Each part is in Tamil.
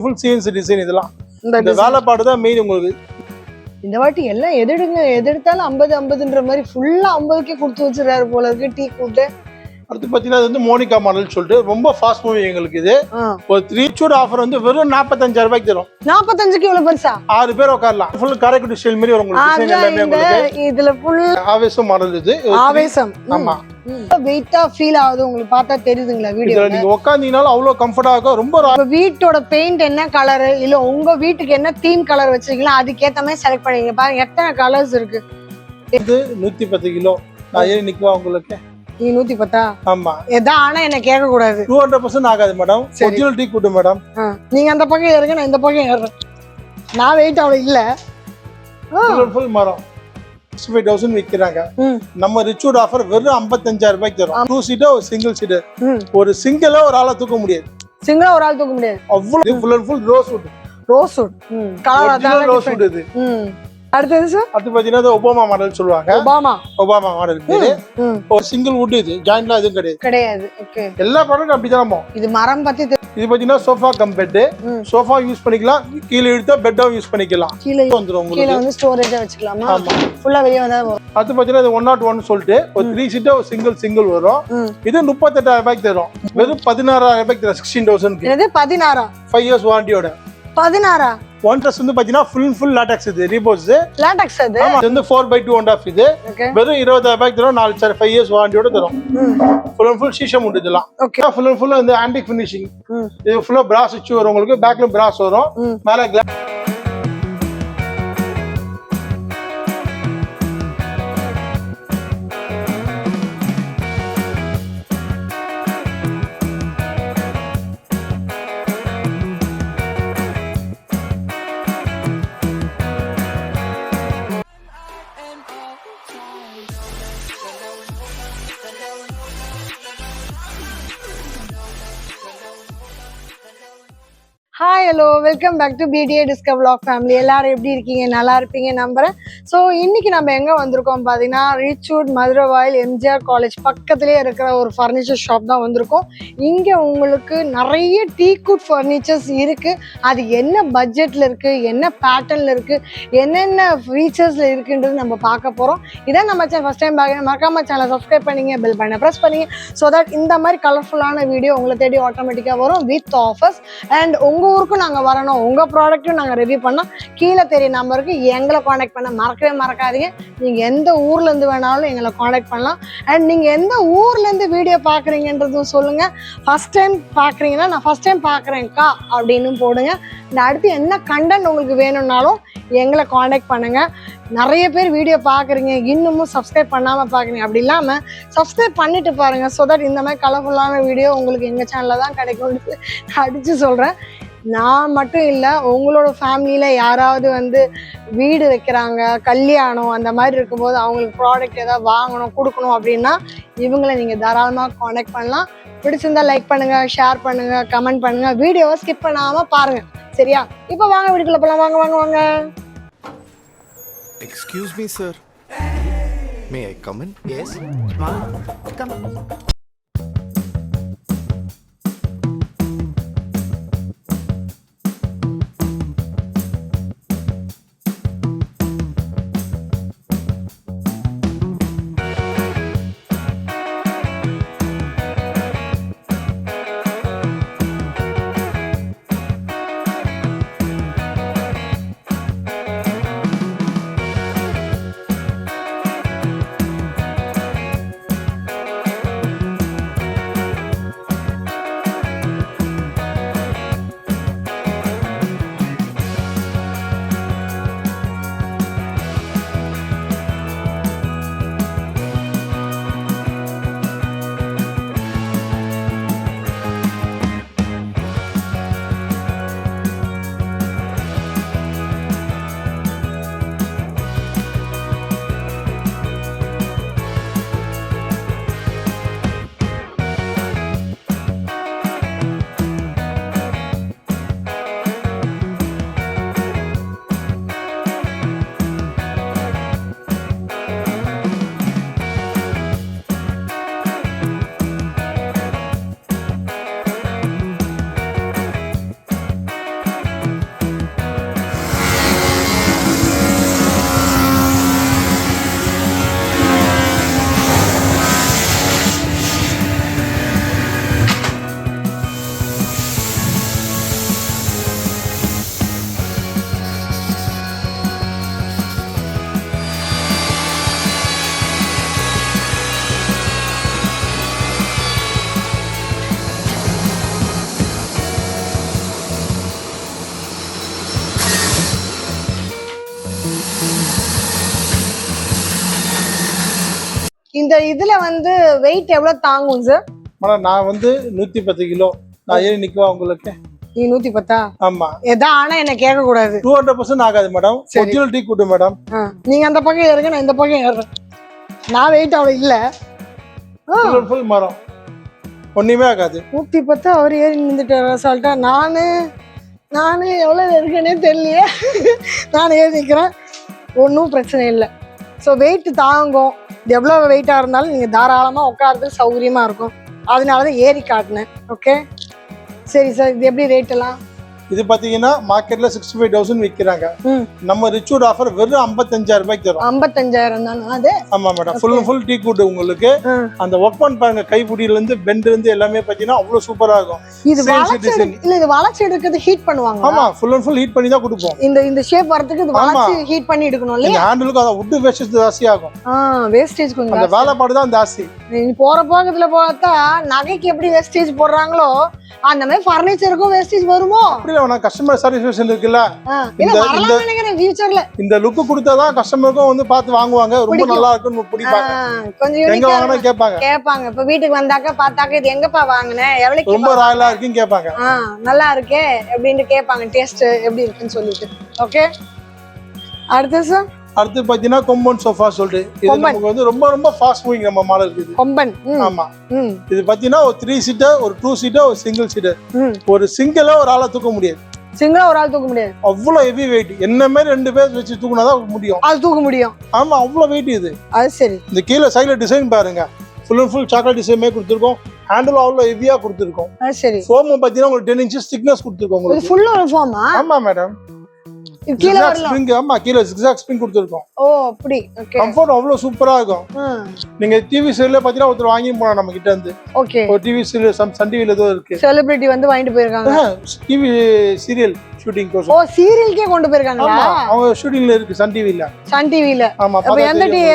ஃபுல் சிஎன்சி டிசைன் இதெல்லாம். இந்த வேலைப்பாடு தான் மெயின் உங்களுக்கு. இந்த வாட்டி எல்லாம் எதெடுத்தாலும் 50-50ன்ற மாதிரி ஃபுல்லா 50க்கே கொடுத்து வச்சிருக்காரு போல இருக்கு டீ கூட்டு. அடுத்து பாத்தீங்கன்னா இது வந்து மோனிகா மாடல் சொல்லிட்டு ரொம்ப ஃபாஸ்ட் மூவிங் எங்களுக்கு. இது ஒரு 3 சூட் ஆஃபர் வந்து வெறும் 45,000 ரூபாய்க்கு தரும். 45க்கு இவ்வளவு பெருசா? 6 பேர் உட்காரலாம். ஃபுல் காரைக்குடி ஸ்டைல் மாதிரி வரும் உங்களுக்கு. டிசைன் எல்லாமே உங்களுக்கு. இதுல ஃபுல் ஆவேசம் மாடல் இது. ஆவேசம். ஆமா. வெயிட்டா ஃபீல் ஆகுது உங்களுக்கு பார்த்தா தெரியுதுங்களா வீடியோல? நீங்க உட்கார்ந்தீங்கனால அவ்வளவு கம்ஃபர்ட்டா இருக்கும். ரொம்ப வீட்டோட பெயிண்ட் என்ன கலர் இல்ல உங்க வீட்டுக்கு என்ன தீம் கலர் வச்சிருக்கீங்களா அதுக்கு ஏத்த மாதிரி செலக்ட் பண்ணுவீங்க. பாருங்க எத்தனை கலர்ஸ் இருக்கு. இது 110 கிலோ. நான் ஏறி நிக்குவா உங்களுக்கு. நீ 110? ஆமா. ஏதா ஆனா என்ன கேட்க கூடாது. 200% ஆகாது மேடம். ஒரிஜினல் டீ கூட்டு மேடம். நீங்க அந்த பக்கம் ஏறுங்க நான் இந்த பக்கம் ஏறுறேன். நான் வெயிட் அவ்வளவு இல்ல. ஃபுல் மரம் 65,000 விக்கிறாங்க. நம்ம ரிச்சூட் ஆஃபர் வெறும் 55,000 ரூபாய்க்கு தரும். 2 சீட்டர் ஒரு சிங்கிள் சீட்டர். ஒரு சிங்கிளா ஒரு ஆளா தூக்க முடியாது. சிங்கிளா ஒரு ஆள் தூக்க முடியாது. அவ்வளவு full and full rose would. Rose would. Colour அதான் ரோஸ் வுட் இது. அடுத்தது சார்? அது பாத்தீங்கன்னா ஒபாமா மாடல் சொல்லுவாங்க. ஒபாமா மாடல் இது. ஒரு சிங்கிள் வுட் இது. ஜாயிண்ட்லாம் எதுவும் கிடையாது. ஓகே. எல்லா ப்ராடக்ட் அப்படிதான். இது மரம் பத்தி இது பாத்தீங்கன்னா sofa cum bed. Sofa use பண்ணிக்கலாம். கீழ இழுத்தா பெட்டாவும் யூஸ் பண்ணிக்கலாம். கீழ வந்துரும் உங்களுக்கு. கீழ வந்து ஸ்டோரேஜா வச்சுக்கலாமா? ஆமா. ஃபுல்லா வெளிய வந்தா வரும். அது பாத்தீங்கன்னா இது 101 சொல்லிட்டு ஒரு 3 சீட்டர் ஒரு சிங்கிள் வரும். இது 38,000 ரூபாய்க்கு தரும். வெறும் 16,000 ரூபாய்க்கு தரும். 16,000. இது 16. 5 இயர்ஸ் வாரண்டியோட. 16. ஒன் ட்ரெஸ் வந்து பாத்தீங்கன்னா ஃபுல் லாட்டெக்ஸ் இது. ரீபோஸ் லாட்டெக்ஸ் அது. ஆமா. இது வந்து 4x2 1/2 இது. வெறும் 20,000 ரூபாய்க்கு தரும். 4 சார் 5 இயர்ஸ் வாரண்டியோட தரும். ஃபுல் அண்ட் ஃபுல் ஷீஷம் உண்டு இதெல்லாம். ஃபுல் அண்ட் ஃபுல் இந்த ஆன்டிக் ஃபினிஷிங். இது ஃபுல்லா பிராஸ் வச்சு வரும் உங்களுக்கு. பேக்ல பிராஸ் வரும். மேல glass. Hi hello welcome back to PDA discover vlog family. எல்லாரும் எப்படி இருக்கீங்க? நல்லா இருப்பீங்க நம்புறேன். ஸோ இன்னைக்கு நம்ம எங்கே வந்திருக்கோம் பார்த்தீங்கன்னா ரிச்வுட் மதுரவாயில் எம்ஜிஆர் காலேஜ் பக்கத்துலேயே இருக்கிற ஒரு ஃபர்னிச்சர் ஷாப் தான் வந்திருக்கோம். இங்கே உங்களுக்கு நிறைய டீக்குட் ஃபர்னிச்சர்ஸ் இருக்குது. அது என்ன பட்ஜெட்டில் இருக்குது, என்ன பேட்டர்னில் இருக்குது, என்னென்ன ஃபீச்சர்ஸில் இருக்குன்றது நம்ம பார்க்க போகிறோம். இதான் நம்ம சேனல் ஃபஸ்ட் டைம் பார்க்குறேன் மறக்காம சேனலை சப்ஸ்கிரைப் பண்ணிங்க, பெல் பட்டனை ப்ரெஸ் பண்ணிங்க. ஸோ தட் இந்த மாதிரி கலர்ஃபுல்லான வீடியோ உங்களை தேடி ஆட்டோமேட்டிக்காக வரும் வித் ஆஃபர்ஸ். அண்ட் உங்கள் ஊருக்கும் நாங்கள் வரணும், உங்கள் ப்ராடக்ட்டும் நாங்கள் ரிவ்யூ பண்ணோம். கீழே தெரிய நம்பருக்கு எங்களை காண்டாக்ட் பண்ண மறக்காதீங்க. நீங்கள் எந்த ஊர்லேருந்து வேணாலும் எங்களை காண்டாக்ட் பண்ணலாம். அண்ட் நீங்கள் எந்த ஊர்லேருந்து வீடியோ பார்க்குறீங்கன்றதும் சொல்லுங்கள். ஃபஸ்ட் டைம் பார்க்குறீங்கன்னா நான் ஃபஸ்ட் டைம் பார்க்குறேன்க்கா அப்படின்னு போடுங்க. இந்த அடுத்து என்ன கண்டென்ட் உங்களுக்கு வேணும்னாலும் எங்களை காண்டாக்ட் பண்ணுங்கள். நிறைய பேர் வீடியோ பார்க்குறீங்க இன்னமும் சப்ஸ்கிரைப் பண்ணாமல் பார்க்குறீங்க. அப்படி இல்லாமல் சப்ஸ்கிரைப் பண்ணிட்டு பாருங்கள். ஸோ தட் இந்த மாதிரி கலர்ஃபுல்லான வீடியோ உங்களுக்கு எங்கள் சேனலில் தான் கிடைக்கும்னு அடித்து சொல்கிறேன். நான் மட்டும் இல்லை, உங்களோட ஃபேமிலியில் யாராவது வந்து வீடு வைக்கிறாங்க, கல்யாணம் அந்த மாதிரி இருக்கும்போது அவங்களுக்கு ப்ராடக்ட் ஏதாவது வாங்கணும் கொடுக்கணும் அப்படின்னா இவங்களை நீங்கள் தாராளமாக காண்டாக்ட் பண்ணலாம். பிடிச்சிருந்தா லைக் பண்ணுங்கள், ஷேர் பண்ணுங்கள், கமெண்ட் பண்ணுங்கள். வீடியோவை ஸ்கிப் பண்ணாமல் பாருங்கள். சரியா? இப்போ வாங்க வீட்டுக்குள்ளே போகலாம். வாங்க வாங்க வாங்க. Excuse me, sir. May I come in? Yes. Come. இந்த இதுல வந்து வெயிட் எவ்வளவு தாங்கும் சார்? மேடம் நான் வந்து 110 கிலோ நான் ஏறி நிக்குவா உங்களுக்கு? நீ 110? ஆமா. ஏதா ஆனா என்ன கேட்க கூடாது. 200% ஆகாது madam. Original tea good madam. நீங்க அந்த பக்கம் ஏறுங்க, நான் இந்த பக்கம் ஏறுறேன். நான் வெயிட் அவ்வளவு இல்ல. ஃபுல் மரம் ஒண்ணுமே ஆகாது. 110 அவர் ஏறி நின்றுட்டு சொல்லிட்டா நானு எவ்வளவு இருக்குன்னே தெரியலையே. நான் ஏறி நிக்கிறேன், ஒன்றும் பிரச்சனை இல்லை. ஸோ வெயிட் தாங்கும். எவ்வளோ வெயிட்டாக இருந்தாலும் நீங்கள் தாராளமாக உட்காரதுக்கு சௌகரியமாக இருக்கும். அதனால தான் ஏறி காட்டினேன். ஓகே சரி சார், இது எப்படி ரேட் எல்லாம்? இது பாத்தீங்கன்னா மார்க்கெட்ல 65,000 விற்கிறாங்க. நம்ம ரிச்சூட் ஆஃபர் வெறும் 55,000 ரூபாய்க்கு தரும். 55,000 தானே அது? ஆமா மேடம். ஃபுல் டீ குட் உங்களுக்கு. அந்த ஒர்க் பாருங்க, கைப்புடியில இருந்து பெண்ட் இருந்து எல்லாமே பாத்தீங்கன்னா அவ்வளவு சூப்பரா இருக்கும். இது வளைச்சு எடுக்கிறது ஹீட் பண்ணுவாங்க. ஆமா, ஃபுல் ஹீட் பண்ணி தான் கொடுப்போம். இந்த ஷேப் வரதுக்கு இது வளைச்சு ஹீட் பண்ணி எடுக்கணும் இல்லையா? இந்த ஹேண்டிலுக்கு அத வுட் வேஸ்டேஜ் ஜாஸ்தி ஆகும். வேஸ்டேஜ் கொஞ்சம் அந்த வேலைப்பாடு தான் ஜாஸ்தி. நீ போற போகத்துல பார்த்தா நகைக்கு எப்படி வேஸ்டேஜ் போடுறாங்களோ அந்த மாதிரி ஃபர்னிச்சருக்கும் வேஸ்டேஜ் வருமோ? அப்படி இல்ல, கஸ்டமர் சாட்டிஸ்ஃபேக்ஷன் இருக்குல்ல. இந்த லுக் கொடுத்தாதான் கஸ்டமருக்கும் வந்து பார்த்து வாங்குவாங்க. ரொம்ப நல்லா இருக்குன்னு பிடிப்பாங்க. கொஞ்சம் எங்க வாங்கினா கேட்பாங்க. இப்ப வீட்டுக்கு வந்தாக்க பார்த்தாக்க இது எங்கப்பா வாங்கினேன், எவ்வளவு ரொம்ப ராயலா இருக்குன்னு கேட்பாங்க. நல்லா இருக்கே அப்படின்னு கேட்பாங்க, டேஸ்ட் எப்படி இருக்குன்னு சொல்லிட்டு. ஓகே அடுத்து சார்? அடுத்து பாத்தீங்கன்னா கொம்பன் சோஃபா சொல்லிட்டு இது நமக்கு வந்து ரொம்ப ரொம்ப ஃபாஸ்ட் மூவிங் நம்ம மாடல் இருக்குது. கொம்பன். ஆமா. இது பாத்தீங்கன்னா ஒரு 3 சீட்டர், ஒரு 2 சீட்டர், ஒரு சிங்கிள் சீட்டர். ஒரு சிங்கிளா ஒரு ஆளா தூக்க முடியாது. சிங்கிளா ஒரு ஆள் தூக்க முடியாது. அவ்வளவு ஹெவி வெயிட். என்ன மாதிரி 2 பேர் வச்சு தூக்குனாதான் முடியும். அது தூக்க முடியும். ஆமா, அவ்வளவு வெயிட் இது. அது சரி. இந்த கீழே சைடுல டிசைன் பாருங்க, full and full chocolate design கொடுத்துருக்கோம். ஹேண்டில் அவ்வளவு ஹெவியா கொடுத்துருக்கோம். அது சரி. ஃபோம் பாத்தீங்கன்னா உங்களுக்கு 10 inches திக்னஸ் கொடுத்துருக்கோம் உங்களுக்கு. ஃபுல் ஒரு ஃபோமா? ஆமா மேடம். கீழ வரல. ஸ்ப்ரிங். ஆமா, கீழ zigzag ஸ்ப்ரிங் கொடுத்துருக்கோம். ஓ அப்படி. ஓகே. கம்ஃபர்ட் அவ்வளவு சூப்பரா இருக்கும். நீங்க டிவி சீரியல்ல பாத்தீங்கன்னா ஒருத்தர் வாங்கி போனா நம்ம கிட்ட இருந்து. ஓகே. ஒரு டிவி சீரியல் சன் டிவில ஏதோ இருக்கு. செலிபிரிட்டி வந்து வாங்கிட்டு போயிருக்காங்க. TV serial shooting course. ஓ சீரியல்க்கே கொண்டு போயிருக்காங்களா? ஆமா, அவங்க ஷூட்டிங்ல இருக்கு சன் டிவில. சன் டிவில. ஆமா. அப்ப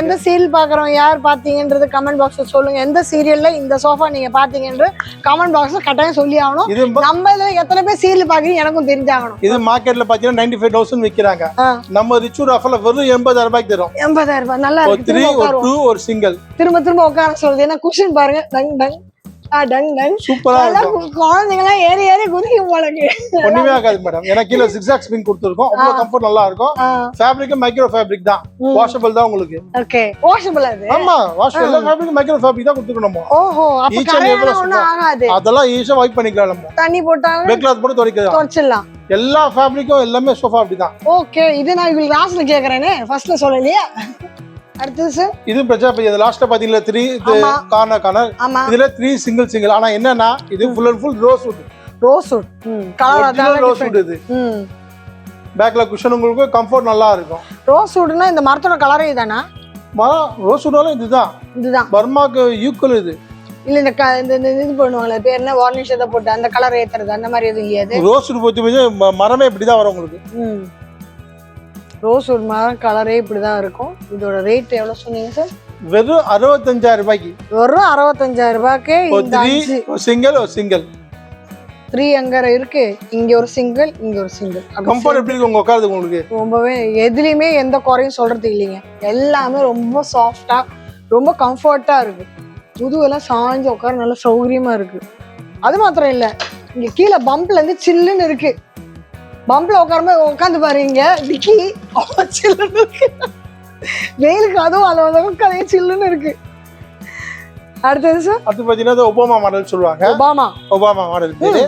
எந்த சீரியல் பாக்குறோம், யார் பாத்தீங்கன்றது கமெண்ட் பாக்ஸ்ல சொல்லுங்க. எந்த சீரியல்ல இந்த சோஃபா நீங்க பாத்தீங்கன்ற கமெண்ட் பாக்ஸ்ல கட்டாயம் சொல்லி ஆகணும். நம்ம இதுல எத்தனை பேர் சீரியல் பாக்குறீங்க எனக்கும் தெரிஞ்சாகணும். இது மார்க்கெட்ல பாத்தீங்கன்னா 95,000 விக்கிறாங்க. நம்ம ரிச்சூட் ஆஃபர்ல வெறும் 80,000 ரூபாய்க்கு தரும். 80,000 ரூபாய். நல்லா இருக்கு. 3 ஒரு 2 ஒரு சிங்கிள். திரும்ப உட்கார சொல்றது. ஏன்னா குஷன் பாருங்க, டங் டங் சூப்பரா இருக்கும். குழந்தைங்க எல்லாம் ஏறி குதிக்கும் போலக்கு. ஒண்ணுமே ஆகாது மேடம். ஏன்னா கீழே zigzag ஸ்ப்ரிங் கொடுத்துருக்கோம். அவ்வளவு கம்ஃபர்ட் நல்லா இருக்கும். ஃபேப்ரிக் மைக்ரோ ஃபேப்ரிக் தான். வாஷபிள் தான் உங்களுக்கு. ஓகே. வாஷபிள் அது? ஆமா, வாஷபிள். எல்லா ஃபேப்ரிக் மைக்ரோ ஃபேப்ரிக் தான் கொடுத்துருக்கோம் நம்ம. ஓஹோ, அப்ப கரையானது ஒண்ணும் ஆகாது. அதெல்லாம் ஈஸியா வைப் பண்ணிக்கலாம் நம்ம. தண்ணி போட்டாங்க வெட் கிளாத் போட்டு துடைக்கலாம். எல்லா ஃபேப்ரிக்கும் எல்லாமே சோஃபா அப்படிதான். ஓகே. இது நான் உங்களுக்கு லாஸ்ட்ல கேக்குறேனே, ஃபர்ஸ்ட்ல சொல்லலையா? அடுத்து சார் இது பிரஜாபதி. அது லாஸ்ட்ல பாத்தீங்களா 3 கார்னர். இதுல 3 சிங்கிள். ஆனா என்னன்னா இது full and full rose would. Colour rose would. இது பேக்ல குஷன் உங்களுக்கு கம்ஃபர்ட் நல்லா இருக்கும். ரோஸ் வுட்னா இந்த மரத்தோட கலரே இதானா? ரோஸ் வுட்னாலும் இதுதான். பர்மாக்கு ஈக்குவல் இது. இல்ல இந்த இது பண்ணுவாங்களே, பேர் என்ன, வார்னிஷ் எதை போட்டு அந்த கலர் ஏத்துறது அந்த மாதிரி எதுவும் இல்லையா? ரோஸ் வுட் பத்தி மரமே இப்படிதான் வரும் உங்களுக்கு. ரோஸ் வுட் மரம் கலரே இப்படிதான் இருக்கும். இதோட ரேட் எவ்வளவு சொன்னீங்க சார்? வெறும் 65,000 ரூபாய்க்கு. வெறும் 65,000 ரூபாய்க்கு ஒரு சிங்கிள் 3 அங்க இருக்கு. இங்க ஒரு சிங்கிள், இங்க ஒரு சிங்கிள். கம்ஃபர்ட் எப்படி இருக்கு உட்கார்றது உங்களுக்கு? ரொம்பவே எதுலயுமே எந்த குறையும் சொல்றது இல்லைங்க. எல்லாமே ரொம்ப சாஃப்டா ரொம்ப கம்ஃபர்ட்டா இருக்கு. முதுகெல்லாம் சாஞ்சு உட்கார நல்ல சௌகரியமா இருக்கு. அது மாத்திரம் இல்ல, இங்க கீழே பம்ப்ல இருந்து சில்லுன்னு இருக்கு. பம்ப்ல உட்காந்து பாருங்க, டிக்கி சில்லுன்னு இருக்கு. வெயிலுக்கு அதுவும் அளவுக்கு அதே சில்லுன்னு இருக்கு. அடுத்தது சார்? அடுத்து பாத்தீங்கன்னா ஒபாமா மாடல் சொல்லுவாங்க. ஒபாமா மாடல் பேரு.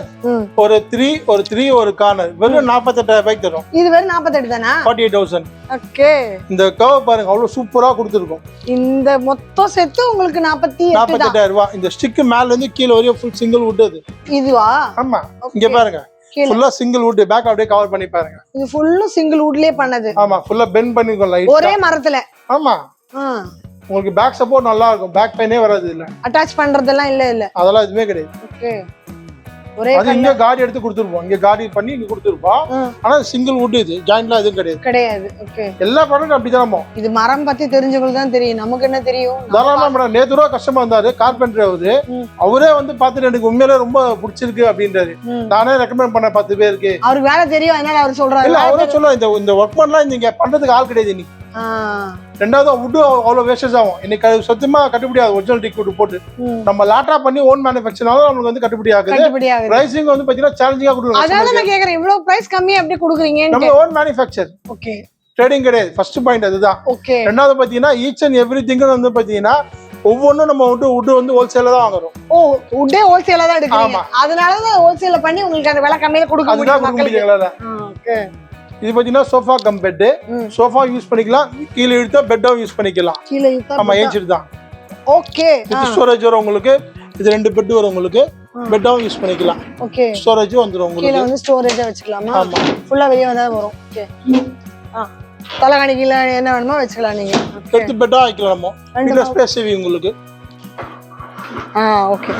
ஒரு 3 ஒரு கார்னர் வெறும் 48,000 ரூபாய்க்கு தரும். இது வெறும் 48 தானா? 48,000. ஓகே. இந்த கர்வ் பாருங்க, அவ்வளவு சூப்பரா கொடுத்துருக்கோம். இந்த மொத்தம் சேர்த்து உங்களுக்கு 48,000 ரூபாய். இந்த ஸ்டிக் மேல இருந்து கீழ வரையும் ஃபுல் சிங்கிள் வுட் அது. இதுவா? ஆமா. இங்க பாருங்க, ஃபுல்லா சிங்கிள் வுட். பேக் அப்படியே கவர் பண்ணி பாருங்க. இது ஃபுல்லா சிங்கிள் வுட்லயே பண்ணது. ஆமா, ஃபுல்லா பெண்ட் பண்ணிருக்கோம் லைட். ஒரே மரத்துல. ஆமா. உங்களுக்கு பேக் சப்போர்ட் நல்லா இருக்கும். பேக் பெயினே வராது. இல்ல அட்டாச் பண்றதெல்லாம் இல்ல. அதெல்லாம் எதுவுமே கிடையாது. ஓகே. ஒரே அது இங்க காடி எடுத்து கொடுத்துருப்போம். இங்க காடி பண்ணி இங்க கொடுத்துருப்போம். ஆனா சிங்கிள் வுட். இது ஜாயிண்ட்லாம் எதுவும் கிடையாது. ஓகே. எல்லா ப்ராடக்ட் அப்படிதான். இது மரம் பத்தி தெரிஞ்சவங்களுக்கு தான் தெரியும், நமக்கு என்ன தெரியும்? தாராளமா மேடம். நேத்து ரூபா கஸ்டமர் வந்தாரு, கார்பெண்டர். அவரே வந்து பாத்துட்டு எனக்கு உண்மையிலே ரொம்ப பிடிச்சிருக்கு அப்படின்றாரு. நானே ரெக்கமெண்ட் பண்ண 10 பேருக்கு. அவருக்கு வேலை தெரியும், அதனால அவர் சொல்றாரு. இல்ல, அவரே சொல்ல இந்த ஒர்க் பண்ணலாம் இங்க பண்றதுக்கு ஆள் கிடையாது இன்னைக்கு. ரெண்டாவது வுட் அவ்வளவு வேஸ்டேஜ் ஆகும். இன்னைக்கு சத்தியமா கட்டுப்படி ஆகும் ஒரிஜினல் டீக் வுட் போட்டு. நம்ம லாட்டா பண்ணி ஓன் மேனுஃபேக்சர்னால நமக்கு வந்து கட்டுப்படி ஆகுது. பிரைசிங் வந்து பாத்தீங்கன்னா சேலஞ்சிங்கா கொடுக்குறோம். அதான் நான் கேக்குறேன், இவ்வளவு பிரைஸ் கம்மியா எப்படி கொடுக்குறீங்க? நம்ம ஓன் மேனுஃபேக்சர். ஓகே, ட்ரேடிங் கிடையாது. ஃபர்ஸ்ட் பாயிண்ட் அதுதான். ஓகே. ரெண்டாவது பாத்தீங்கன்னா ஈச் அண்ட் எவ்ரிதிங் வந்து பாத்தீங்கன்னா ஒவ்வொன்றும் நம்ம வுட் வந்து ஹோல்சேல தான் வாங்குறோம். ஓ, வுட்டே ஹோல்சேலா தான் எடுக்கிறீங்க. அதனால தான் ஹோல்சேல பண்ணி உங்களுக்கு அந்த விலை கம்மியில கொடுக்க முடியும் மக்களுக்கு. ஓகே. இது பாத்தீங்கன்னா sofa cum bed. Sofa use பண்ணிக்கலாம், கீழ இழுத்தா பெட்டும் யூஸ் பண்ணிக்கலாம். கீழ இழுத்தா ஆமா, ஏஞ்சிட்டு தான். ஓகே. இது ஸ்டோரேஜ் வரும் உங்களுக்கு. இது 2 பெட் வரும் உங்களுக்கு. பெட்டும் யூஸ் பண்ணிக்கலாம். ஓகே. ஸ்டோரேஜ் வந்துரும் உங்களுக்கு. கீழ வந்து ஸ்டோரேஜ் வச்சுக்கலாமா? ஆமா, ஃபுல்லா வெளிய வந்தா வரும். ஓகே. தலகாணி கீழ என்ன வேணுமோ வச்சுக்கலாம் நீங்க. பெட் பெட்டா வைக்கலாம். நம்ம கீழ ஸ்பேஸ் சேவி உங்களுக்கு. ஓகே.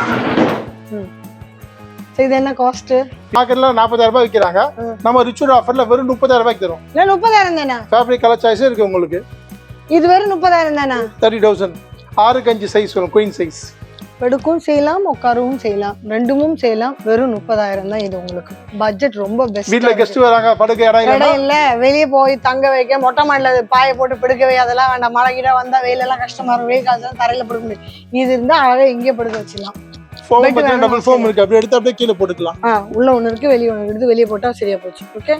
சோ இது என்ன காஸ்ட்? மார்க்கெட்ல 40,000 ரூபாய் விக்கிறாங்க. நம்ம ரிச்சுட் ஆஃபர்ல வெறும் 30,000 ரூபாய்க்கு தரோம். இல்ல 30,000 தானா? ஃபேப்ரிக் கலர் சாய்ஸ் இருக்கு உங்களுக்கு. இது வெறும் 30,000 தானா? 30,000. 6 சைஸ் வரும், குயின் சைஸ். படுக்கும் செய்யலாம், உட்காரவும் செய்யலாம், ரெண்டுமும் செய்யலாம். வெறும் 30,000 தான். இது உங்களுக்கு பட்ஜெட் ரொம்ப பெஸ்ட். வீட்ல கெஸ்ட் வராங்க, படுக்க இடம் இல்ல, வெளியே போய் தங்க வைக்க, மொட்டை மாடில பாயை போட்டு படுக்கவே அதெல்லாம் வேண்டாம். மழை கிட்ட வந்தா வெயிலெல்லாம் கஷ்டமா இருக்கும். வெயில் காலத்துல தரையில படுக்க முடியும். இது இருந்தா அழகா இங்கே படுக்க வச்சிடலாம். ஃபோம் பத்தின டபுள் ஃபோம் இருக்கு. அப்படியே எடுத்து அப்படியே கீழ போட்டுக்கலாம். உள்ள ஒன்னு இருக்கு, வெளிய ஒன்னு எடுத்து வெளிய போட்டா சரியா போச்சு. ஓகே.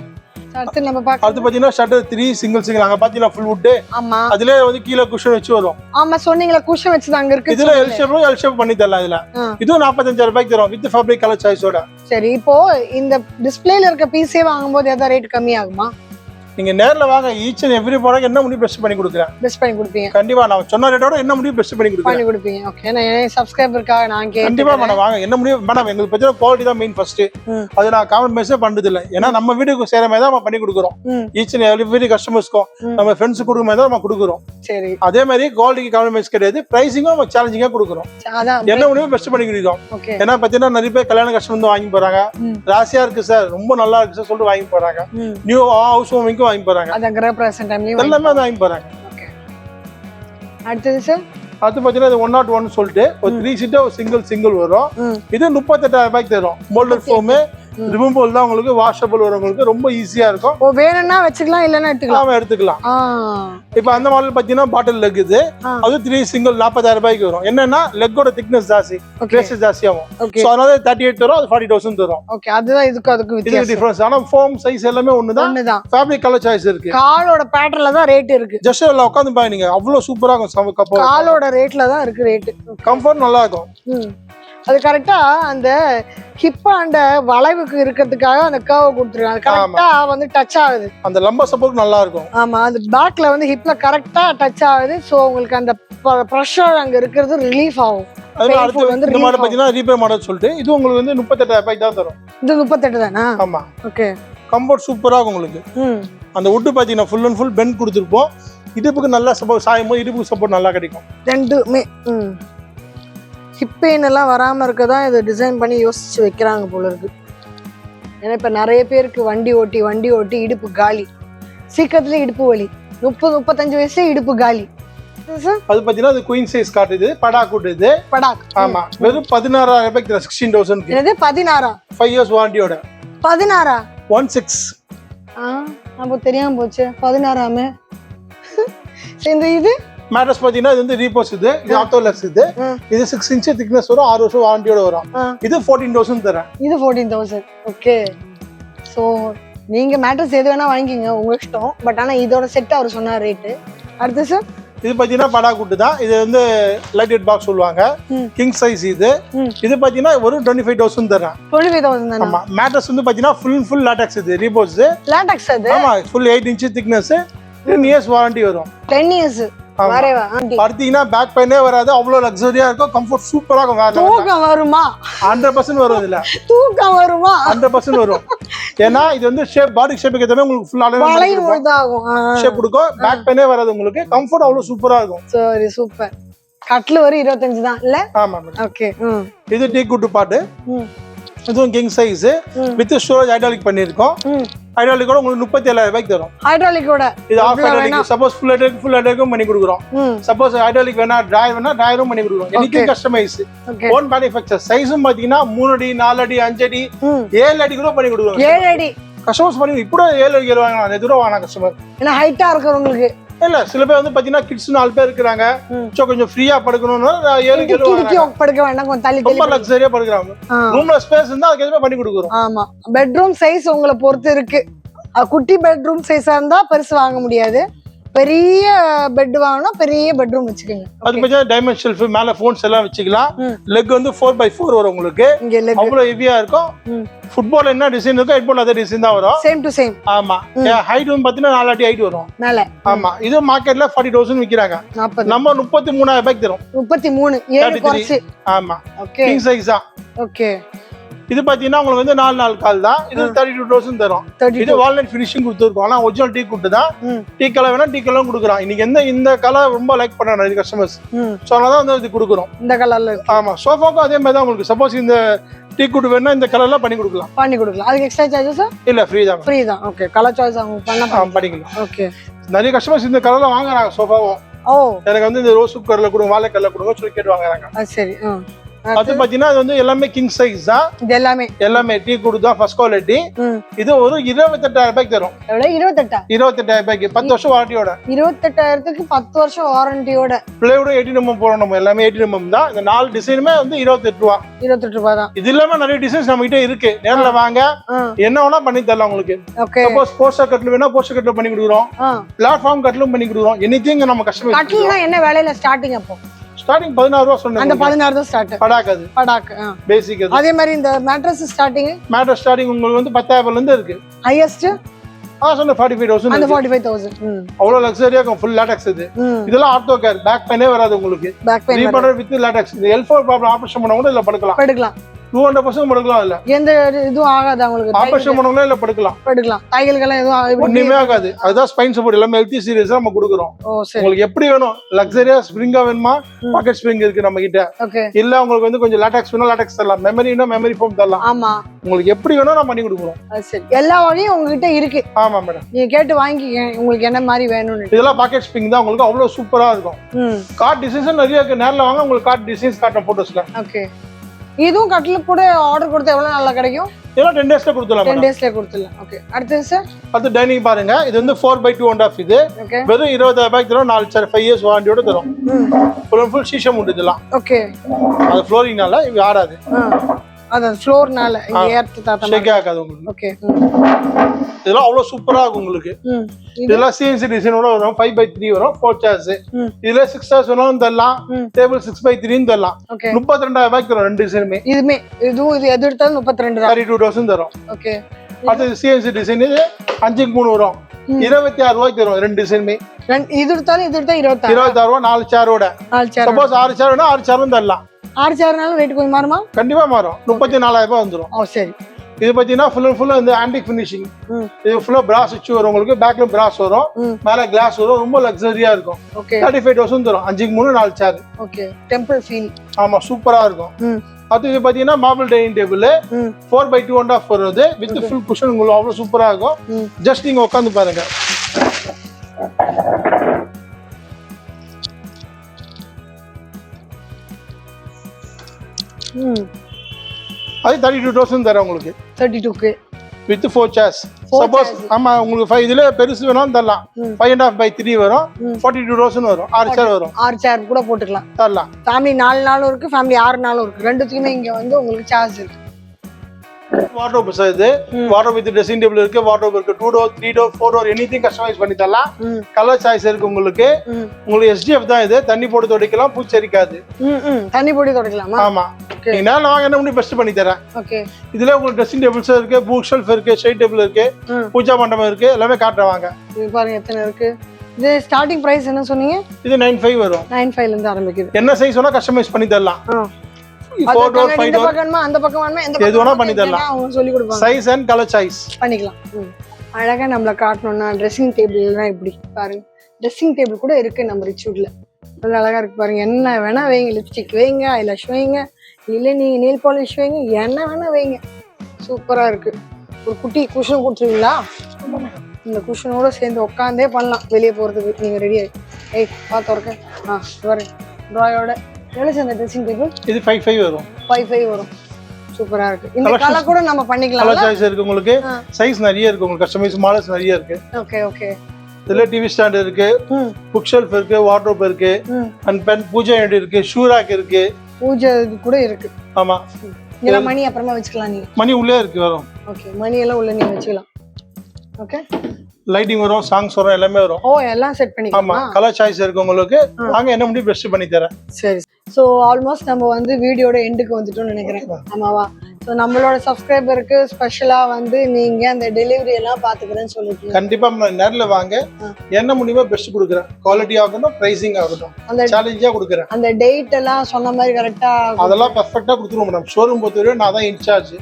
அடுத்து நம்ம பார்க்க அடுத்து பாத்தீங்கன்னா ஷட்டர் 3 சிங்கிள் அங்க பாத்தீங்கன்னா ஃபுல் வுட். ஆமா, அதுல வந்து கீழ குஷன் வச்சு வரும். ஆமா சொன்னீங்களா, குஷன் வச்சு அங்க இருக்கு. இதுல எல் ஷேப் பண்ணி தரலாம். இதுல இதுவும் 45,000 ரூபாய்க்கு தரோம் வித் ஃபேப்ரிக் கலர் சாய்ஸோட. சரி, இப்போ இந்த டிஸ்ப்ளேல இருக்க பீஸே வாங்கும்போது ஏதாவது ரேட் கம்மி ஆகுமா? நீங்க நேர்ல வாங்க, ஈச் அண்ட் எவ்ரி ப்ராடக்ட் என்ன முடியும் பெஸ்ட் பண்ணி கொடுக்குறேன். பெஸ்ட் பண்ணி கொடுப்பீங்க கண்டிப்பா. நான் சொன்ன ரேட்டோட என்ன முடியும் பெஸ்ட் பண்ணி கொடுப்பீங்க. ஓகே. நான் சப்ஸ்கிரைபருக்காக நான் கண்டிப்பா மேடம் வாங்க. என்ன முடியும் மேடம், எங்களுக்கு பத்தின குவாலிட்டி தான் மெயின் ஃபர்ஸ்ட். அது நான் காம்ப்ரமைஸே பண்றது இல்ல. ஏன்னா நம்ம வீட்டுக்கு சேர மாதிரி தான் நம்ம பண்ணி கொடுக்குறோம். ஈச் அண்ட் எவ்ரி கஸ்டமர்ஸ்க்கும் நம்ம ஃப்ரெண்ட்ஸ் கொடுக்குற மாதிரி தான் நம்ம கொடுக்குறோம். சரி, அதே மாதிரி குவாலிட்டிக்கு காம்ப்ரமைஸ் கிடையாது. பிரைசிங்கும் நம்ம சேலஞ்சிங்கா கொடுக்குறோம். என்ன முடியும் பெஸ்ட் பண்ணி கொடுக்குறோம். ஏன்னா பாத்தீங்கன்னா நிறைய பேர் கல்யாண கஸ்டமர் வந்து வாங்கி போறாங்க. ராசியா இருக்கு சார், ரொம்ப நல்லா இருக்கு சார் சொல்லிட்டு வாங்கி போறாங்க. நியூ ஹவுஸ் வார்மிங்க்கும் வாங்கி போறாங்க. எல்லாமே வாங்கி போறாங்க. அடுத்தது சார், அது பாத்தீங்கன்னா இது 101 சொல்லிட்டு ஒரு 3 சீட்டர் சிங்கிள் வரும். இது 38,000 ரூபாய்க்கு தரும். மோல்டட் ஃபோம் ரிமூவபிள் தான் உங்களுக்கு. வாஷபிள் வரும் உங்களுக்கு. ரொம்ப ஈஸியா இருக்கும். ஓ, வேணும்னா வச்சுக்கலாம், இல்லன்னா எடுத்துக்கலாம். இப்போ அந்த மாடல் பாத்தீங்கன்னா பாட்டில் லெக். இது அது 3 சிங்கிள் 40,000 ரூபாய்க்கு வரும். என்னன்னா லெக்கோட திக்னஸ் ஜாஸ்தி, ஸ்பேஸ் ஜாஸ்தி ஆகும். சோ அதனால 38 தரும், அது 40,000 தரும். ஓகே, அதுதான் அதுக்கு வித்தியாசம். டிஃபரன்ஸ். ஆனா ஃபோம் சைஸ் எல்லாமே ஒண்ணுதான். ஃபேப்ரிக் கலர் சாய்ஸ் இருக்கு. காலோட பேட்டர்ன்ல தான் ரேட் இருக்கு. ஜஸ்ட் எல்லாம் உட்கார்ந்து பாருங்க, நீங்க அவ்வளவு சூப்பரா இருக்கும். காலோட ரேட்ல தான் இருக்கு ரேட். கம்ஃபர்ட் நல்லா இருக்கும். அது கரெக்டா அந்த ஹிப் அண்ட் வளைவுக்கு இருக்கிறதுக்காக அந்த கர்வ் கொடுத்துருக்காங்க. கரெக்டா வந்து டச் ஆகுது. அந்த லம்ப சப்போர்ட் நல்லா இருக்கும். ஆமா, அது பேக்ல வந்து ஹிப்ல கரெக்டா டச் ஆகுது. சோ உங்களுக்கு அந்த பிரஷர் அங்க இருக்கிறது ரிலீஃப் ஆகும். அடுத்து வந்து இந்த மாடல் பாத்தீங்கன்னா ரீபேர் மாடல் சொல்லிட்டு இது உங்களுக்கு வந்து 38,000 ரூபாய்க்கு தான் தரும். இது 38 தானா? ஆமா. ஓகே. கம்ஃபர்ட் சூப்பரா இருக்கும் உங்களுக்கு. அந்த வுட் பாத்தீங்கன்னா ஃபுல் அண்ட் ஃபுல் பெண்ட் கொடுத்துருப்போம். இடுப்புக்கு நல்லா சப்போர்ட், சாயும் போது இடுப்புக்கு சப்போர்ட் நல்லா கிடைக்கும். ரெண்டுமே ஹிப் பெயின் எல்லாம் வராம இருக்கதான் இதை டிசைன் பண்ணி யோசிச்சு வைக்கிறாங்க போல இருக்கு. ஏன்னா இப்ப நிறைய பேருக்கு வண்டி ஓட்டி இடுப்பு காலி, சீக்கிரத்துல இடுப்பு வலி, 30-35 வயசுல இடுப்பு காலி. அது பாத்தீங்கன்னா அது குயின் சைஸ் காட்டுது. படாக் கூட்டுது. படாக். ஆமா, வெறும் 16,000 ரூபாய்க்கு 16,000. என்னது 16? 5 இயர்ஸ் வாரண்டியோட. 16? 16. அப்போ தெரியாம போச்சு. 16ஆமே. இந்த இது மேட்ரஸ் பாத்தீங்கன்னா இது வந்து ரீபோஸ். இது ஆட்டோலெக்ஸ். இது 6 இன்ச் திக்னஸ் வரும். 6 வருஷம் வாரண்டியோட வரும். இது 14,000 தரேன். இது 14,000. ஓகே. சோ நீங்க மேட்ரஸ் எது வேணா வாங்கிக்கங்க, உங்க இஷ்டம். பட் ஆனா இதோட செட் அவர் சொன்ன ரேட். அடுத்து சார், இது பாத்தீங்கன்னா படா கூட்டு தான். இது வந்து லைட் வெயிட் பாக்ஸ் சொல்லுவாங்க. King size. இது பாத்தீங்கன்னா ஒரு 25,000 தரேன். 25,000 தானா? ஆமா. மேட்ரஸ் வந்து பாத்தீங்கன்னா ஃபுல் லாட்டெக்ஸ். இது ரீபோஸ் லாட்டெக்ஸ். அது ஆமா, full 8 inch thickness. 10 years warranty வரும். 10 இயர்ஸ். பார்த்தீங்கன்னா பேக் பெயினே வராது. அவ்வளவு லக்ஸரியா இருக்கும். கம்ஃபர்ட் சூப்பரா இருக்கும். தூக்கம் வருமா? 100% வரும். இதுல தூக்கம் வருமா? 100% வரும். ஏன்னா இது வந்து ஷேப், பாடி ஷேப்புக்கு ஏத்த மாதிரி உங்களுக்கு ஃபுல் அலைன்மென்ட் ஷேப் கொடுக்கும். பேக் பெயினே வராது உங்களுக்கு. கம்ஃபர்ட் அவ்வளவு சூப்பரா இருக்கும். சரி, சூப்பர். கட்ல வரும் 25 தான் இல்ல? ஆமா மேடம். ஓகே. இது டீ குட் பாட்டு. இதுவும் king size with storage hydraulic பண்ணிருக்கோம். ஹைட்ராலிக்கோட உங்களுக்கு 37,000 ரூபாய்க்கு தரும். ஹைட்ராலிக்கோட இது ஆஃப் ஹைட்ராலிக். சப்போஸ் ஃபுல் ஹைட்ராலிக்கும் பண்ணி கொடுக்குறோம். சப்போஸ் ஹைட்ராலிக் வேணா டிரைவர் வேணா டிரைவரும் பண்ணி கொடுக்குறோம். எனக்கு கஸ்டமைஸ் ஓன் மேனுஃபேக்சர். சைஸும் பாத்தீங்கன்னா 3 அடி 4 அடி 5 அடி 7 அடி கூட பண்ணி கொடுக்குறோம். 7 அடி கஸ்டமர்ஸ் பண்ணி இப்போ 7 அடி வாங்கலாம். அது தூரம் வாங்கலாம் கஸ்டமர். ஏன்னா ஹைட்டா இருக்கிறவங்களுக்கு இல்ல சில பேர் வந்து பாத்தீங்கன்னா கிட்ஸ் 4 பேர் இருக்காங்க சோ கொஞ்சம் ஃப்ரீயா படுக்கணும்னா 7 படுக்க வேண்டாம் கொஞ்சம் தள்ளி ரொம்ப லக்ஸரியா படுக்கறாங்க ரூம்ல ஸ்பேஸ் இருந்தா அதுக்கு ஏத்த பண்ணி கொடுக்குறோம் ஆமா பெட்ரூம் சைஸ் உங்களை பொறுத்து இருக்கு குட்டி பெட்ரூம் சைஸா இருந்தா பெருசு வாங்க முடியாது பெரிய பெட் வாங்கணும் பெரிய பெட்ரூம் வச்சுக்கோங்க அது பத்தி டைமண்ட் ஷெல்ஃப் மேல போன்ஸ் எல்லாம் வச்சுக்கலாம் லெக் வந்து 4x4 வரும் உங்களுக்கு அவ்வளவு ஹெவியா இருக்கும் ஃபுட்பால் என்ன டிசைன் இருக்கோ ஹெட்பால் அதே டிசைன் தான் வரும் சேம் டு சேம் ஆமா ஹைட் வந்து பாத்தீங்கன்னா 4 அடி ஹைட் வரும் மேல ஆமா இது மார்க்கெட்ல 40000 விக்கிறாங்க நம்ம 33000 ரூபாய்க்கு தரோம் 33 7 குறைச்சு ஆமா ஓகே கிங் சைஸ் தான் ஓகே இது பாத்தீங்கன்னா உங்களுக்கு வந்து 4 கால் தான் இது 32000 தரும் இது வால்நட் ஃபினிஷிங் கொடுத்துருக்கோம் ஆனா ஒரிஜினல் டீ குட் தான் டீ கலர் வேணா டீ கலரும் கொடுக்குறோம் இன்னைக்கு இந்த கலர் ரொம்ப லைக் பண்றாங்க நிறைய கஸ்டமர்ஸ் சோ அதனால வந்து இது கொடுக்குறோம் இந்த கலர்ல ஆமா சோஃபாக்கும் அதே மாதிரி தான் உங்களுக்கு சப்போஸ் இந்த டீ குட் வேணா இந்த கலர்ல பண்ணி கொடுக்கலாம் அதுக்கு எக்ஸ்ட்ரா சார்ஜஸ் இல்ல ஃப்ரீ தான் ஓகே கலர் சாய்ஸ் அவங்க பண்ணிக்கலாம் ஓகே நிறைய கஸ்டமர்ஸ் இந்த கலர்ல வாங்குறாங்க சோஃபாவும் எனக்கு வந்து இந்த ரோஸ் கலர்ல கொடுங்க வாழை கலர்ல கொடுங்க சொல்லி கேட்டு வாங்குறாங்க சரி அது பாத்தீங்கன்னா அது வந்து எல்லாமே கிங் சைஸ் தான் இது எல்லாமே டீ குட் தான் ஃபர்ஸ்ட் குவாலிட்டி இது ஒரு 28000 ரூபாய்க்கு தரும் 28000 ரூபாய்க்கு 10 வருஷம் வாரண்டியோட 28000க்கு 10 வருஷம் வாரண்டியோட பிளேவுட் 18 mm போறோம் நம்ம எல்லாமே 18 mm தான் இந்த 4 டிசைனுமே வந்து 28 ரூபாய் தான் இது இல்லாம நிறைய டிசைன்ஸ் நம்ம கிட்ட இருக்கு நேர்ல வாங்க என்ன வேணா பண்ணி தரலாம் உங்களுக்கு சப்போஸ் போஸ்டர் கட்ல வேணா போஸ்டர் கட்ல பண்ணி கொடுக்குறோம் பிளாட்ஃபார்ம் கட்லும் பண்ணி கொடுக்குறோம் எனிதிங் நம்ம கஸ்டமர் கட்லனா என்ன விலையில ஸ்டார்டிங் அப்போ ஸ்டார்டிங் 16000 ரூபாய் சொன்னேன் அந்த 16000 தான் ஸ்டார்ட் படாக் பேசிக் அதே மாதிரி இந்த மேட்ரஸ் ஸ்டார்டிங் உங்களுக்கு வந்து 10000 ல இருந்து இருக்கு ஹையஸ்ட் சொன்ன 45000 அந்த 45000 அவ்வளவு லக்ஸரியா இருக்கும் ஃபுல் லாட்டெக்ஸ் இது இதெல்லாம் ஆர்த்தோ கேர் பேக் பெயினே வராது உங்களுக்கு பேக் பெயின் ரீபண்டர் வித் லாட்டெக்ஸ் இந்த L4 ப்ராப்ளம் ஆபரேஷன் பண்ணா கூட இல்ல படுக்கலாம் 200% படுக்கலாம் இல்ல எந்த இதுவும் ஆகாது உங்களுக்கு ஆபரேஷன் பண்ணவங்களே இல்ல படுக்கலாம் தையல்கெல்லாம் எதுவும் ஒண்ணுமே ஆகாது அதுதான் ஸ்பைன் சப்போர்ட் எல்லாமே ஹெல்த்தி சீரியஸ் நம்ம கொடுக்குறோம் உங்களுக்கு எப்படி வேணும் லக்ஸரியா ஸ்ப்ரிங்கா வேணுமா பாக்கெட் ஸ்ப்ரிங் இருக்கு நம்ம கிட்ட இல்ல உங்களுக்கு வந்து கொஞ்சம் லாட்டெக்ஸ் வேணும் லாட்டெக்ஸ் தரலாம் மெமரினா மெமரி ஃபோம் தரலாம் ஆமா உங்களுக்கு எப்படி வேணும் நான் பண்ணி கொடுக்குறோம் சரி எல்லா வகையும் உங்ககிட்ட இருக்கு ஆமா மேடம் நீங்க கேட்டு வாங்கிக்க உங்களுக்கு என்ன மாதிரி வேணும்னு இதெல்லாம் பாக்கெட் ஸ்ப்ரிங் தான் உங்களுக்கு அவ்வளவு சூப்பரா இருக்கும் கார்ட் டிசைன்ஸ் நிறைய இருக்கு நேர்ல வாங்க உங்களுக்கு கார்ட் டிசைன்ஸ் காட்டுற போட்டோஸ்ல ஓகே இதுவும் கட்டில் கூட ஆர்டர் கொடுத்தா எவ்வளவு நல்லா கிடைக்கும் இதெல்லாம் 10 டேஸ்ல கொடுத்துடலாம் 10 டேஸ்ல கொடுத்துடலாம் ஓகே அடுத்து சார் அது டைனிங் பாருங்க இது வந்து 4x2.5 இது வெறும் 20000 ரூபாய்க்கு தரும் 4 சேர் 5 இயர்ஸ் வாரண்டியோட தரும் ஃபுல் சீஷம் உண்டு இதெல்லாம் ஓகே அது ஃப்ளோரிங்னால இது ஆடாது அது ஃப்ளோர்னால இங்க ஏர்த் தாத்தா ஷேக் ஆகாது உங்களுக்கு ஓகே இதெல்லாம் அவ்வளவு சூப்பரா இருக்கும் உங்களுக்கு இதெல்லாம் CNC டிசைனோட வரும் 5x3 வரும் 4 சேர்ஸ் இதுல 6 சேர்ஸ் வேணாலும் தரலாம் டேபிள் 6x3 தரலாம் 32000 ரூபாய்க்கு தரும் ரெண்டு டிசைனுமே இதுவும் இது எது எடுத்தாலும் 32 தான் 32000 தரும் ஓகே அது CNC டிசைன் இது 5x3 வரும் 26000 ரூபாய்க்கு தரும் ரெண்டு டிசைனுமே இது எடுத்தாலும் இது எடுத்தா 26000 ரூபாய் 4 சேரோட சப்போஸ் 6 சேர் வேணா 6 சேரும் தரலாம் 6 சேர்னாலும் ரேட் கொஞ்சம் மாறுமா கண்டிப்பா மாறும் 34000 ரூபாய் வந்துரும் சரி இது பாத்தீங்கன்னா ஃபுல் இந்த ஆன்டிக் ஃபினிஷிங் இது ஃபுல்லா பிராஸ் வச்சு வரும் உங்களுக்கு பேக்ல பிராஸ் வரும் மேல கிளாஸ் வரும் ரொம்ப லக்ஸரியா இருக்கும் 35000 தரும் 5x3 4 சேர் ஓகே டெம்பிள் ஃபீல் ஆமா சூப்பரா இருக்கும் அது இது பாத்தீங்கன்னா மார்பிள் டைனிங் டேபிள் 4x2.5 வருது வித் ஃபுல் குஷன் உங்களுக்கு அவ்வளவு சூப்பரா இருக்கும் ஜஸ்ட் நீங்க உட்காந்து பாருங்க அது 32000 தரேன் உங்களுக்கு 32க்கு வித் 4 சேர்ஸ் சப்போஸ் ஆமா உங்களுக்கு 5 இதுல பெருசு வேணும் தரலாம் 5.5x3 வரும் 42000 வரும் 6 சேர் வரும் 6 சேர் கூட போட்டுக்கலாம் தரலாம் ஃபேமிலி 4 நாளும் இருக்கு ஃபேமிலி 6 நாளும் இருக்கு ரெண்டுத்துக்குமே இங்க வந்து உங்களுக்கு சார்ஜ் இருக்கு வார்ட்ரோப் சார் இது வார்ட்ரோப் வித் ட்ரெஸ்ஸிங் டேபிள் இருக்கு வார்ட்ரோப் இருக்கு 2 door 3 door 4 door anything customise பண்ணி தரலாம் கலர் சாய்ஸ் இருக்கு உங்களுக்கு SDF தான் இது தண்ணி போட்டு துடைக்கலாம் பூச்சரிக்காது தண்ணி போட்டு துடைக்கலாமா ஆமா நீங்க நேர்ல வாங்க என்ன பெஸ்ட் பண்ணி தரேன் ஓகே இதுல உங்களுக்கு ட்ரெஸ்ஸிங் டேபிள்ஸ் இருக்கு புக் ஷெல்ஃப் இருக்கு ஷைட் டேபிள் இருக்கு பூஜா மண்டபம் இருக்கு எல்லாமே காட்டுறவாங்க இது பாருங்க எத்தனை இருக்கு இது ஸ்டார்டிங் பிரைஸ் என்ன சொன்னீங்க இது 95 வரும் 95 ல இருந்து ஆரம்பிக்குது என்ன சைஸ் வேணா கஸ்டமைஸ் பண்ணி தரலாம் 4 டோர் 5 டோர் பக்கமா அந்த பக்கம் வேணுமா எந்த எது வேணா பண்ணி தரலாம் அவங்க சொல்லி கொடுப்பாங்க சைஸ் அண்ட் கலர் சாய்ஸ் பண்ணிக்கலாம் அழகா நம்மள காட்டணும்னா ட்ரெஸ்ஸிங் டேபிள்லாம் இப்படி பாருங்க ட்ரெஸ்ஸிங் டேபிள் கூட இருக்கு நம்ம ரிச்சூட்ல நல்ல அழகா இருக்கு பாருங்க என்ன வேணா வைங்க லிப்ஸ்டிக் வைங்க ஐலாஷ் வைங்க இல்ல நீங்க நெயில் பாலிஷ் வைங்க என்ன வேணா வைங்க சூப்பரா இருக்கு ஒரு குட்டி குஷன் கொடுத்துருவீங்களா இந்த குஷனோட சேர்ந்து உட்காந்தே பண்ணலாம் வெளியே போறதுக்கு நீங்க ரெடி ஆகி ஏய் பார்த்து வரேன் ட்ராயோட எவ்வளவு சேர்ந்த ட்ரெஸ்ஸிங் டேபிள் இது 55 வரும் 55 வரும் சூப்பரா இருக்கு இந்த கலர் கூட நம்ம பண்ணிக்கலாம் கலர் சாய்ஸ் இருக்கு உங்களுக்கு சைஸ் நிறைய இருக்கு உங்களுக்கு கஸ்டமைஸ் மாடல்ஸ் நிறைய இருக்கு ஓகே ஓகே இதுல டிவி ஸ்டாண்ட் இருக்கு, புக் ஷெல்ஃப் இருக்கு, வார்ட்ரோப் இருக்கு, அண்ட் பென் பூஜை யூனிட் இருக்கு, ஷூ ராக் இருக்கு, பூஜை கூட இருக்கு. ஆமா. இதெல்லாம் மணி அப்புறமா வச்சுக்கலாம் நீங்க. மணி உள்ளே இருக்கு வரும். ஓகே, மணி எல்லாம் உள்ள நீங்க வச்சுக்கலாம். ஓகே, லைட்டிங் வரும், சாங்ஸ் வரும், எல்லாமே வரும். ஓ, எல்லாம் செட் பண்ணிக்கலாம். ஆமா, கலர் சாய்ஸ் இருக்கு உங்களுக்கு. வாங்க என்ன முடியும் பெஸ்ட் பண்ணி தரேன். சரி. ஸோ ஆல்மோஸ்ட் நம்ம வந்து வீடியோட எண்டுக்கு வந்துட்டோம்னு நினைக்கிறேன். ஆமாவா? ஸோ நம்மளோட சப்ஸ்கிரைபருக்கு ஸ்பெஷலா வந்து நீங்க அந்த டெலிவரி எல்லாம் பாத்துக்கிறேன்னு சொல்லிட்டு கண்டிப்பா நேரில் வாங்க. என்ன முடியுமோ பெஸ்ட் கொடுக்குறேன். குவாலிட்டி ஆகட்டும், பிரைசிங் ஆகட்டும், அந்த சேலஞ்சா கொடுக்குறேன். அந்த டேட் எல்லாம் சொன்ன மாதிரி கரெக்டா அதெல்லாம் பெர்ஃபெக்ட்டா கொடுத்துருவோம் மேடம். ஷோரூம் பொறுத்தவரை நான் தான் இன்சார்ஜ்.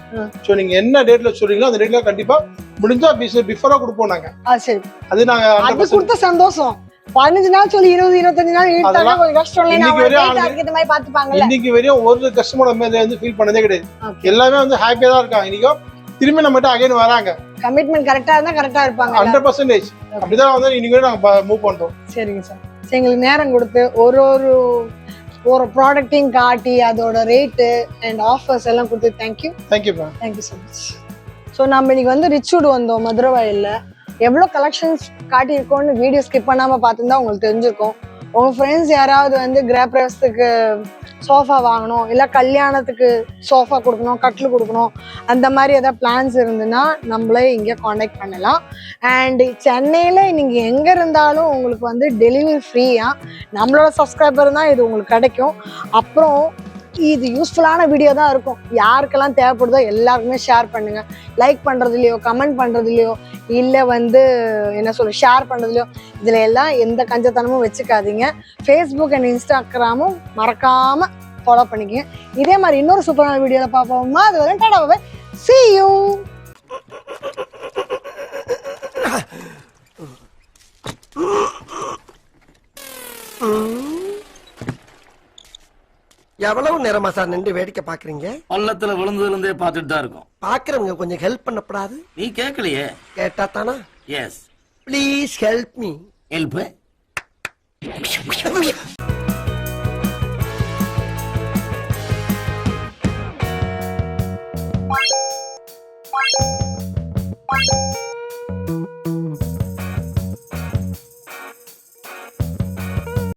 ஸோ நீங்க என்ன டேட்ல சொல்றீங்களோ அந்த டேட்ல கண்டிப்பா முடிஞ்சா பிஃபோரா கொடுப்போம் நாங்க. சரி, அது நாங்க அது கொடுத்த சந்தோஷம். 15 நாள் சொல்லி 20-25 நாள் இழுத்தாங்க, கொஞ்சம் கஷ்டம் இல்லை. இன்னைக்கு வரையும் ஒரு கஸ்டமர் மேல வந்து ஃபீல் பண்ணதே கிடையாது. எல்லாமே வந்து ஹாப்பியா தான் இருக்காங்க. இன்னைக்கும் திரும்பி நம்மகிட்ட அகைன் வராங்க. கமிட்மெண்ட் கரெக்டா இருந்தா கரெக்டா இருப்பாங்க. 100% அப்படிதான் வந்து இன்னைக்கு நாங்க மூவ் பண்றோம். சரிங்க சார். எங்களுக்கு நேரம் கொடுத்து ஒரு ப்ராடக்ட்டையும் காட்டி அதோட ரேட்டு அண்ட் ஆஃபர்ஸ் எல்லாம் கொடுத்து thank you. Thank you ma'am. Thank you so much. So நம்ம இன்னைக்கு வந்து ரிச்வுட் வந்தோம் மதுரவாயில்ல. எவ்வளோ கலெக்ஷன்ஸ் காட்டியிருக்கோன்னு வீடியோ ஸ்கிப் பண்ணாமல் பார்த்துருந்தா உங்களுக்கு தெரிஞ்சிருக்கும். உங்கள் ஃப்ரெண்ட்ஸ் யாராவது வந்து கிராப்ரஸ்துக்கு சோஃபா வாங்கணும், இல்லை கல்யாணத்துக்கு சோஃபா கொடுக்கணும், கட்டில் கொடுக்கணும், அந்த மாதிரி ஏதாவது பிளான்ஸ் இருந்துன்னா நம்மளே இங்கே காண்டாக்ட் பண்ணலாம். அண்ட் சென்னையில் நீங்கள் எங்கே இருந்தாலும் உங்களுக்கு வந்து டெலிவரி ஃப்ரீயாக. நம்மளோட சப்ஸ்கிரைபர் தான் இது உங்களுக்கு கிடைக்கும். அப்புறம் இது யூஸ்ஃபுல்லான வீடியோ தான் இருக்கும். யாருக்கெல்லாம் தேவைப்படுதோ எல்லாருக்குமே ஷேர் பண்ணுங்க. லைக் பண்ணுறதுலையோ, கமெண்ட் பண்ணுறதுலையோ, இல்லை வந்து என்ன ஷேர் பண்ணுறதுலையோ, இதில் எல்லாம் எந்த கஞ்சத்தனமும் வச்சுக்காதீங்க. ஃபேஸ்புக் அண்ட் இன்ஸ்டாகிராமும் மறக்காமல் ஃபாலோ பண்ணிக்கங்க. இதே மாதிரி இன்னொரு சூப்பரான வீடியோவில் பார்ப்போமா? அது வரை டாடா பை. See you. எவ்வளவு நேரமா சார் நின்று வேடிக்கை பாக்குறீங்க? பள்ளத்துல விழுந்ததுல இருந்தே பாத்துட்டு தான் இருக்கோம். பாக்குறவங்க கொஞ்சம் ஹெல்ப் பண்ணப்படாது? நீ கேட்கலையே. கேட்டா தானா? Yes, please help me. Help